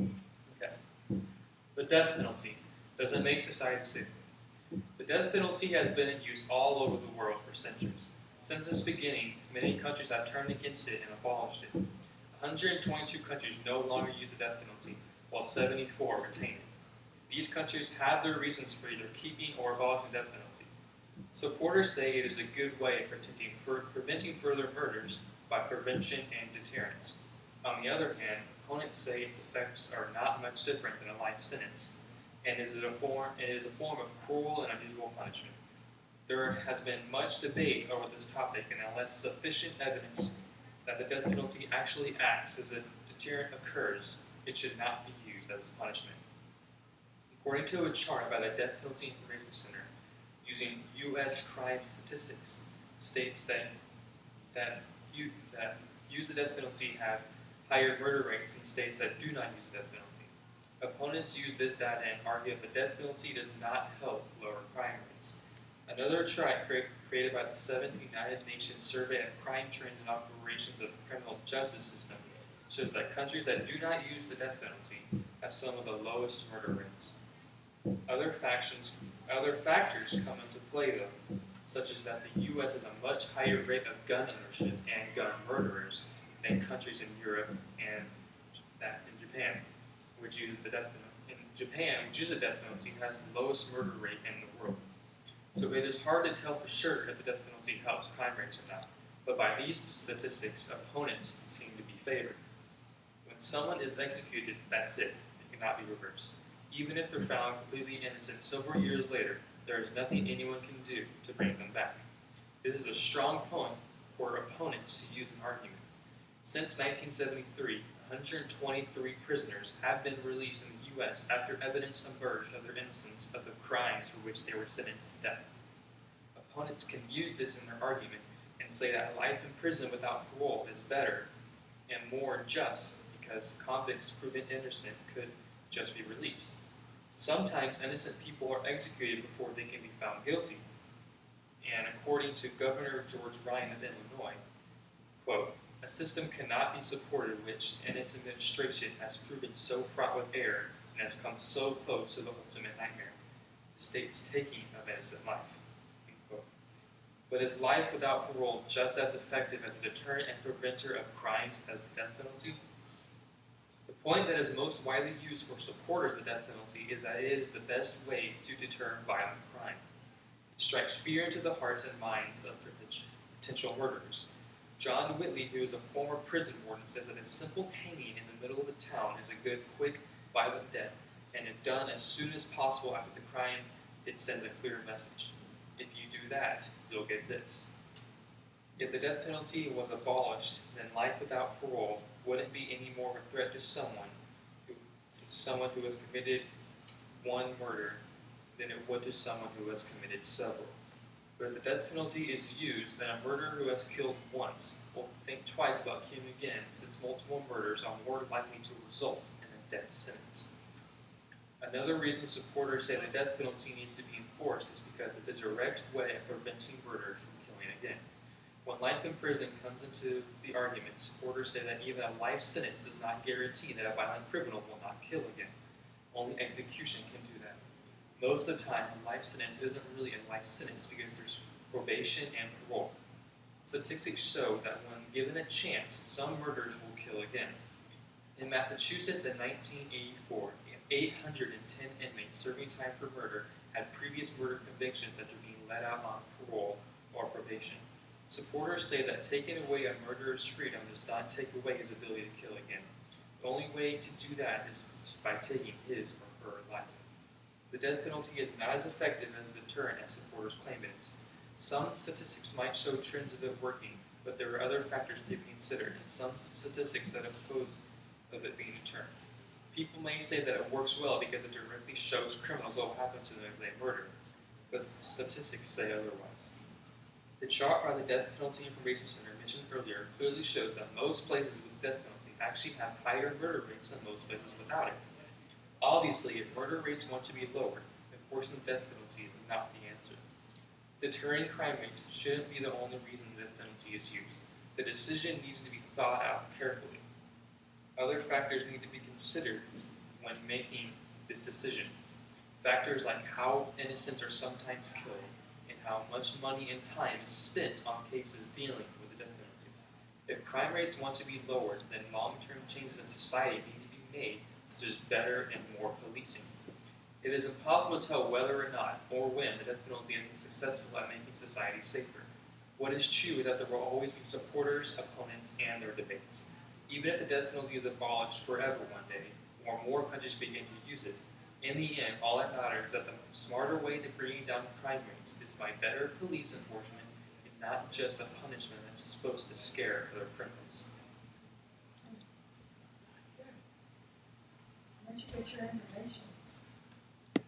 Okay. The death penalty. Does it make society safer? The death penalty has been in use all over the world for centuries. Since its beginning, many countries have turned against it and abolished it. 122 countries no longer use the death penalty, while 74 retain it. These countries have their reasons for either keeping or abolishing the death penalty. Supporters say it is a good way of preventing further murders by prevention and deterrence. On the other hand, opponents say its effects are not much different than a life sentence, and it is a form of cruel and unusual punishment. There has been much debate over this topic, and unless sufficient evidence that the death penalty actually acts as a deterrent occurs, it should not be used as a punishment. According to a chart by the Death Penalty Information Center, using U.S. crime statistics, states that use the death penalty have higher murder rates than states that do not use the death penalty. Opponents use this data and argue that the death penalty does not help lower crime rates. Another chart created by the 7th United Nations Survey of Crime Trends and Operations of the Criminal Justice System shows that countries that do not use the death penalty have some of the lowest murder rates. Other factors come into play, though, such as that the U.S. has a much higher rate of gun ownership and gun murderers than countries in Europe and that in Japan, which uses the death penalty. In Japan, which uses the death penalty, has the lowest murder rate in the world. So it is hard to tell for sure if the death penalty helps crime rates or not. But by these statistics, opponents seem to be favored. When someone is executed, that's it. It cannot be reversed. Even if they're found completely innocent several years later, there is nothing anyone can do to bring them back. This is a strong point for opponents to use an argument. Since 1973, 123 prisoners have been released in the U.S. after evidence emerged of their innocence of the crimes for which they were sentenced to death. Opponents can use this in their argument and say that life in prison without parole is better and more just because convicts proven innocent could just be released. Sometimes innocent people are executed before they can be found guilty. And according to Governor George Ryan of Illinois, quote, "A system cannot be supported which, in its administration, has proven so fraught with error and has come so close to the ultimate nightmare, the state's taking of innocent life." End quote. But is life without parole just as effective as a deterrent and preventer of crimes as the death penalty? The point that is most widely used for supporters of the death penalty is that it is the best way to deter violent crime. It strikes fear into the hearts and minds of potential murderers. John Whitley, who is a former prison warden, says that a simple hanging in the middle of a town is a good, quick, violent death, and if done as soon as possible after the crime, it sends a clear message. If you do that, you'll get this. If the death penalty was abolished, then life without parole wouldn't be any more of a threat to someone who has committed one murder than it would to someone who has committed several. But if the death penalty is used, then a murderer who has killed once will think twice about killing again, since multiple murders are more likely to result in a death sentence. Another reason supporters say the death penalty needs to be enforced is because it's a direct way of preventing murderers from killing again. When life in prison comes into the argument, supporters say that even a life sentence does not guarantee that a violent criminal will not kill again. Only execution can do that. Most of the time, a life sentence isn't really a life sentence because there's probation and parole. Statistics show that when given a chance, some murderers will kill again. In Massachusetts in 1984, 810 inmates serving time for murder had previous murder convictions after being let out on parole or probation. Supporters say that taking away a murderer's freedom does not take away his ability to kill again. The only way to do that is by taking his or her life. The death penalty is not as effective as a deterrent as supporters claim it is. Some statistics might show trends of it working, but there are other factors to be considered, and some statistics that oppose of it being a deterrent. People may say that it works well because it directly shows criminals what will happen to them if they murder, but statistics say otherwise. The chart by the Death Penalty Information Center mentioned earlier clearly shows that most places with the death penalty actually have higher murder rates than most places without it. Obviously, if murder rates want to be lowered, enforcing the death penalty is not the answer. Deterring crime rates shouldn't be the only reason the death penalty is used. The decision needs to be thought out carefully. Other factors need to be considered when making this decision. Factors like how innocents are sometimes killed and how much money and time is spent on cases dealing with the death penalty. If crime rates want to be lowered, then long-term changes in society need to be made, such as better and more policing. It is impossible to tell whether or not, or when, the death penalty is successful at making society safer. What is true is that there will always be supporters, opponents, and their debates. Even if the death penalty is abolished forever one day, or more countries begin to use it, in the end, all that matters is that the smarter way to bring down crime rates is by better police enforcement and not just a punishment that's supposed to scare other criminals. Where'd you get your information?